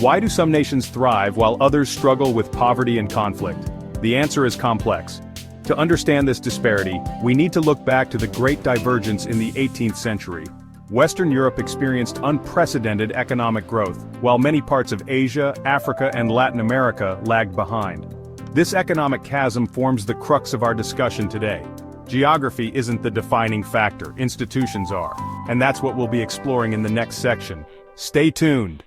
Why do some nations thrive while others struggle with poverty and conflict? The answer is complex. To understand this disparity, we need to look back to the Great Divergence in the 18th century. Western Europe experienced unprecedented economic growth, while many parts of Asia, Africa, and Latin America lagged behind. This economic chasm forms the crux of our discussion today. Geography isn't the defining factor, institutions are. And that's what we'll be exploring in the next section. Stay tuned.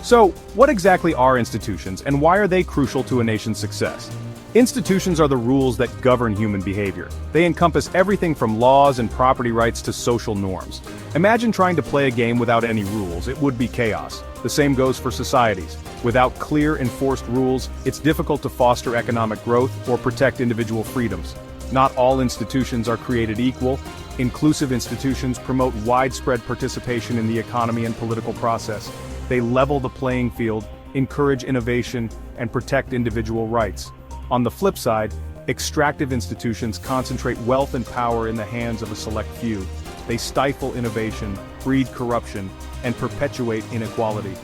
So, what exactly are institutions, and why are they crucial to a nation's success? Institutions are the rules that govern human behavior. They encompass everything from laws and property rights to social norms. Imagine trying to play a game without any rules. It would be chaos. The same goes for societies. Without clear, enforced rules, it's difficult to foster economic growth or protect individual freedoms. Not all institutions are created equal. Inclusive institutions promote widespread participation in the economy and political process. They level the playing field, encourage innovation, and protect individual rights. On the flip side, extractive institutions concentrate wealth and power in the hands of a select few. They stifle innovation, breed corruption, and perpetuate inequality.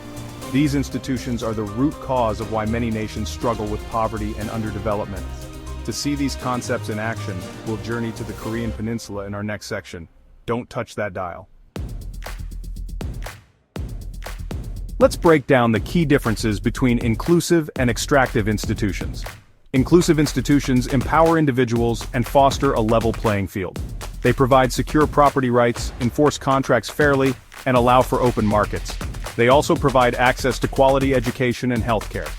These institutions are the root cause of why many nations struggle with poverty and underdevelopment. To see these concepts in action, we'll journey to the Korean Peninsula in our next section. Don't touch that dial. Let's break down the key differences between inclusive and extractive institutions. Inclusive institutions empower individuals and foster a level playing field. They provide secure property rights, enforce contracts fairly, and allow for open markets. They also provide access to quality education and healthcare.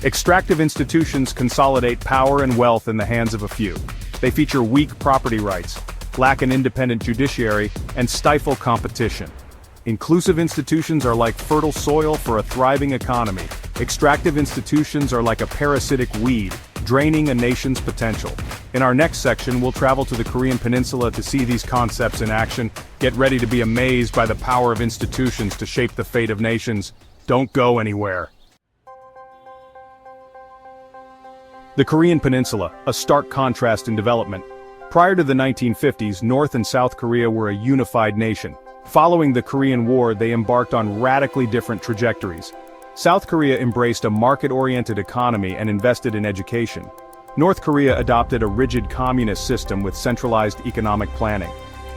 Extractive institutions consolidate power and wealth in the hands of a few. They feature weak property rights, lack an independent judiciary, and stifle competition. Inclusive institutions are like fertile soil for a thriving economy. Extractive institutions are like a parasitic weed, draining a nation's potential. In our next section, we'll travel to the Korean Peninsula to see these concepts in action. Get ready to be amazed by the power of institutions to shape the fate of nations. Don't go anywhere. The Korean Peninsula, a stark contrast in development. Prior to the 1950s, North and South Korea were a unified nation. Following the Korean War, they embarked on radically different trajectories. South Korea embraced a market-oriented economy and invested in education. North Korea adopted a rigid communist system with centralized economic planning.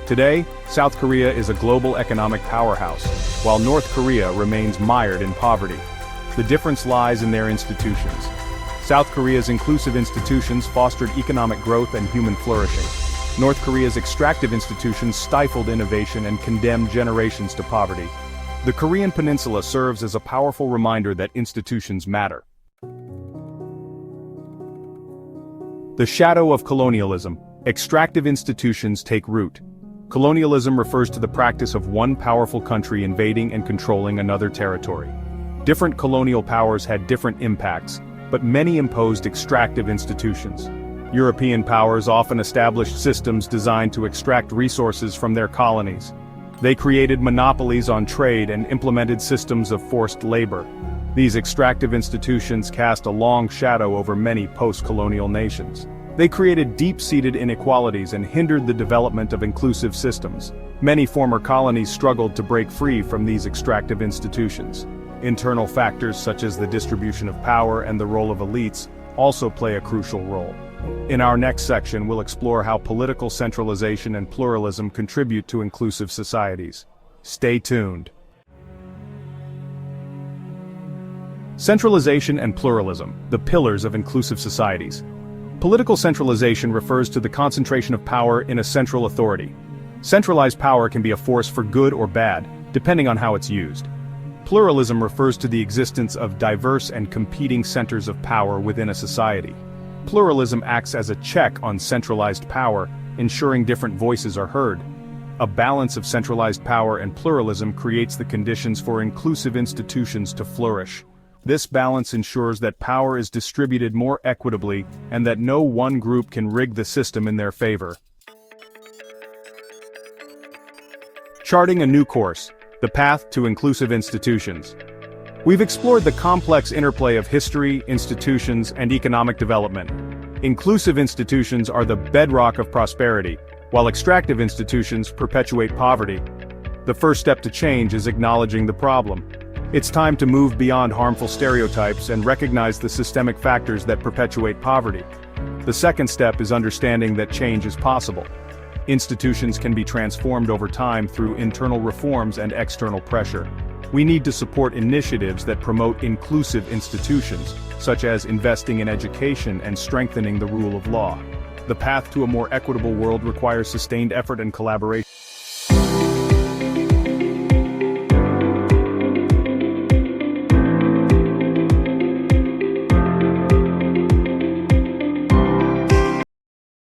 Today, South Korea is a global economic powerhouse, while North Korea remains mired in poverty. The difference lies in their institutions. South Korea's inclusive institutions fostered economic growth and human flourishing. North Korea's extractive institutions stifled innovation and condemned generations to poverty. The Korean Peninsula serves as a powerful reminder that institutions matter. The shadow of colonialism. Extractive institutions take root. Colonialism refers to the practice of one powerful country invading and controlling another territory. Different colonial powers had different impacts, but many imposed extractive institutions. European powers often established systems designed to extract resources from their colonies. They created monopolies on trade and implemented systems of forced labor. These extractive institutions cast a long shadow over many post-colonial nations. They created deep-seated inequalities and hindered the development of inclusive systems. Many former colonies struggled to break free from these extractive institutions. Internal factors such as the distribution of power and the role of elites also play a crucial role. In our next section, we'll explore how political centralization and pluralism contribute to inclusive societies. Stay tuned. Centralization and pluralism, the pillars of inclusive societies. Political centralization refers to the concentration of power in a central authority. Centralized power can be a force for good or bad, depending on how it's used. Pluralism refers to the existence of diverse and competing centers of power within a society. Pluralism acts as a check on centralized power, ensuring different voices are heard. A balance of centralized power and pluralism creates the conditions for inclusive institutions to flourish. This balance ensures that power is distributed more equitably and that no one group can rig the system in their favor. Charting a new course, the path to inclusive institutions. We've explored the complex interplay of history, institutions, and economic development. Inclusive institutions are the bedrock of prosperity, while extractive institutions perpetuate poverty. The first step to change is acknowledging the problem. It's time to move beyond harmful stereotypes and recognize the systemic factors that perpetuate poverty. The second step is understanding that change is possible. Institutions can be transformed over time through internal reforms and external pressure. We need to support initiatives that promote inclusive institutions, such as investing in education and strengthening the rule of law. The path to a more equitable world requires sustained effort and collaboration.